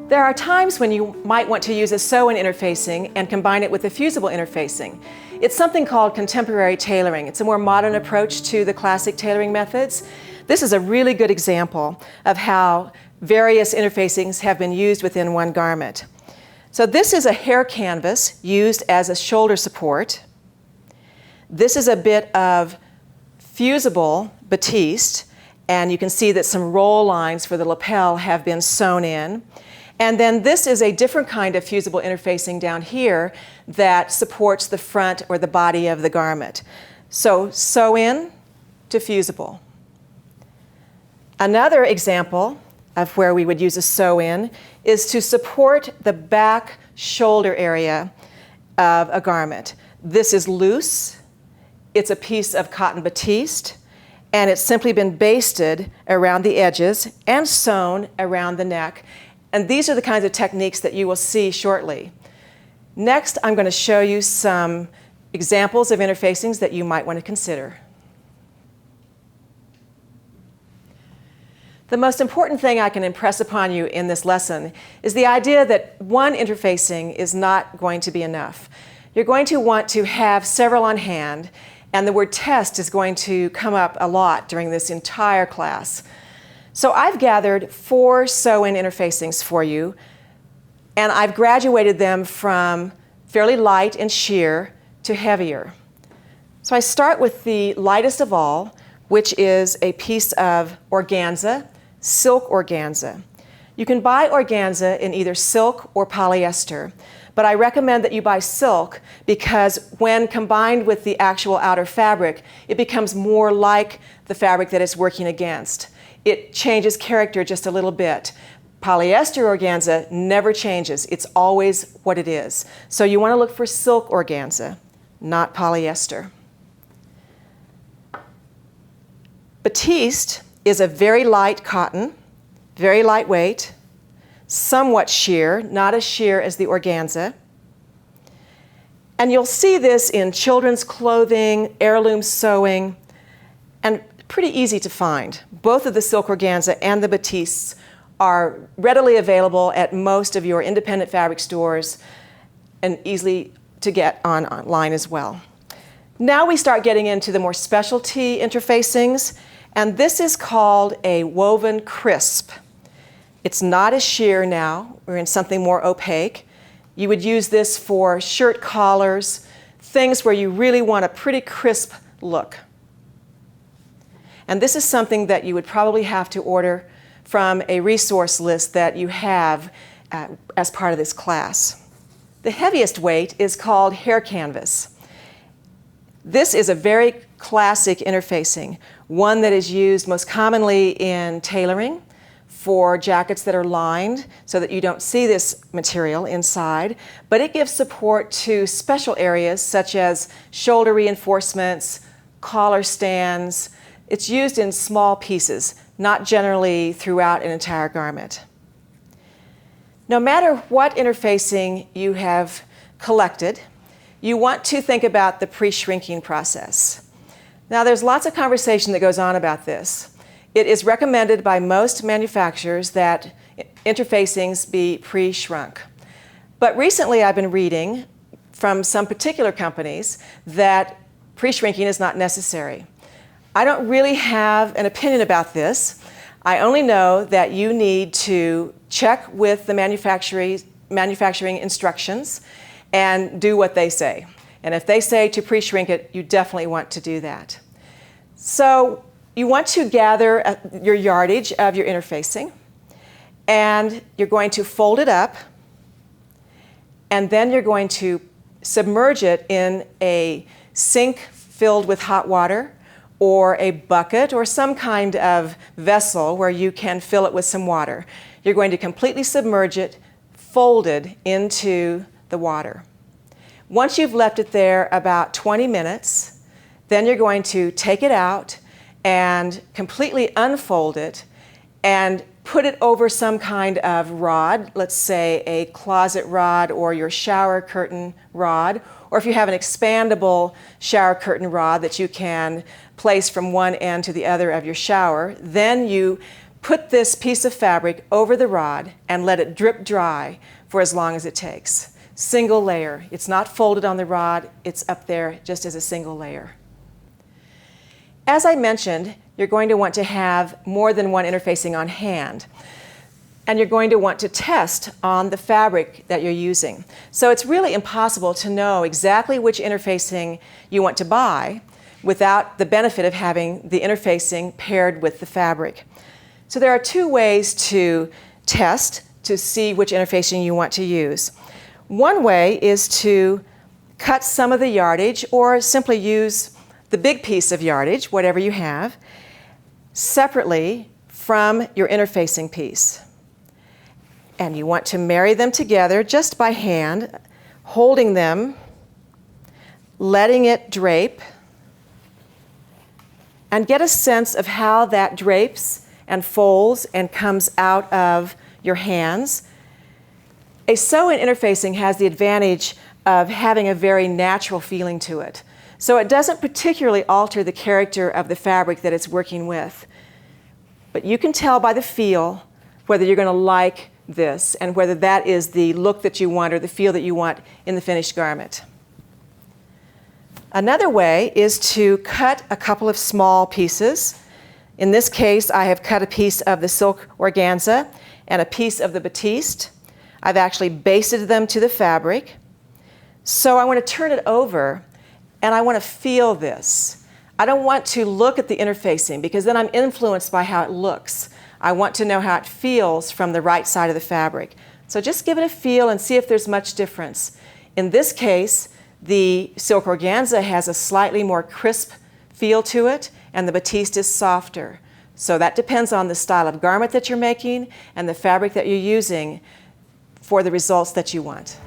There are times when you might want to use a sew-in interfacing and combine it with a fusible interfacing. It's something called contemporary tailoring. It's a more modern approach to the classic tailoring methods. This is a really good example of how various interfacings have been used within one garment. So this is a hair canvas used as a shoulder support. This is a bit of fusible batiste, and you can see that some roll lines for the lapel have been sewn in. And then this is a different kind of fusible interfacing down here that supports the front or the body of the garment. So sew in to fusible. Another example of where we would use a sew in is to support the back shoulder area of a garment. This is loose. It's a piece of cotton batiste, and it's simply been basted around the edges and sewn around the neck. And these are the kinds of techniques that you will see shortly. Next, I'm going to show you some examples of interfacings that you might want to consider. The most important thing I can impress upon you in this lesson is the idea that one interfacing is not going to be enough. You're going to want to have several on hand, and the word test is going to come up a lot during this entire class. So I've gathered 4 sew-in interfacings for you, and I've graduated them from fairly light and sheer to heavier. So I start with the lightest of all, which is a piece of organza, silk organza. You can buy organza in either silk or polyester, but I recommend that you buy silk because when combined with the actual outer fabric, it becomes more like the fabric that it's working against. It changes character just a little bit. Polyester organza never changes. It's always what it is. So you want to look for silk organza, not polyester. Batiste is a very light cotton, very lightweight, somewhat sheer, not as sheer as the organza. And you'll see this in children's clothing, heirloom sewing, and pretty easy to find. Both of the silk organza and the batistes are readily available at most of your independent fabric stores and easily to get online as well. Now we start getting into the more specialty interfacings, and this is called a woven crisp. It's not as sheer now. We're in something more opaque. You would use this for shirt collars, things where you really want a pretty crisp look. And this is something that you would probably have to order from a resource list that you have as part of this class. The heaviest weight is called hair canvas. This is a very classic interfacing, one that is used most commonly in tailoring for jackets that are lined so that you don't see this material inside, but it gives support to special areas such as shoulder reinforcements, collar stands. It's used in small pieces, not generally throughout an entire garment. No matter what interfacing you have collected, you want to think about the pre-shrinking process. Now, there's lots of conversation that goes on about this. It is recommended by most manufacturers that interfacings be pre-shrunk. But recently I've been reading from some particular companies that pre-shrinking is not necessary. I don't really have an opinion about this. I only know that you need to check with the manufacturing instructions and do what they say. And if they say to pre-shrink it, you definitely want to do that. So you want to gather your yardage of your interfacing, and you're going to fold it up, and then you're going to submerge it in a sink filled with hot water, or a bucket, or some kind of vessel where you can fill it with some water. You're going to completely submerge it, folded into the water. Once you've left it there about 20 minutes, then you're going to take it out and completely unfold it and put it over some kind of rod, let's say a closet rod or your shower curtain rod, or if you have an expandable shower curtain rod that you can place from one end to the other of your shower, then you put this piece of fabric over the rod and let it drip dry for as long as it takes. Single layer. It's not folded on the rod, it's up there just as a single layer. As I mentioned, you're going to want to have more than one interfacing on hand. And you're going to want to test on the fabric that you're using. So it's really impossible to know exactly which interfacing you want to buy without the benefit of having the interfacing paired with the fabric. So there are two ways to test to see which interfacing you want to use. One way is to cut some of the yardage or simply use the big piece of yardage, whatever you have, separately from your interfacing piece. And you want to marry them together just by hand, holding them, letting it drape, and get a sense of how that drapes and folds and comes out of your hands. A sew-in interfacing has the advantage of having a very natural feeling to it. So it doesn't particularly alter the character of the fabric that it's working with. But you can tell by the feel whether you're going to like this and whether that is the look that you want or the feel that you want in the finished garment. Another way is to cut a couple of small pieces. In this case, I have cut a piece of the silk organza and a piece of the batiste. I've actually basted them to the fabric. So I want to turn it over and I want to feel this. I don't want to look at the interfacing because then I'm influenced by how it looks. I want to know how it feels from the right side of the fabric. So just give it a feel and see if there's much difference. In this case, the silk organza has a slightly more crisp feel to it, and the batiste is softer. So that depends on the style of garment that you're making and the fabric that you're using for the results that you want.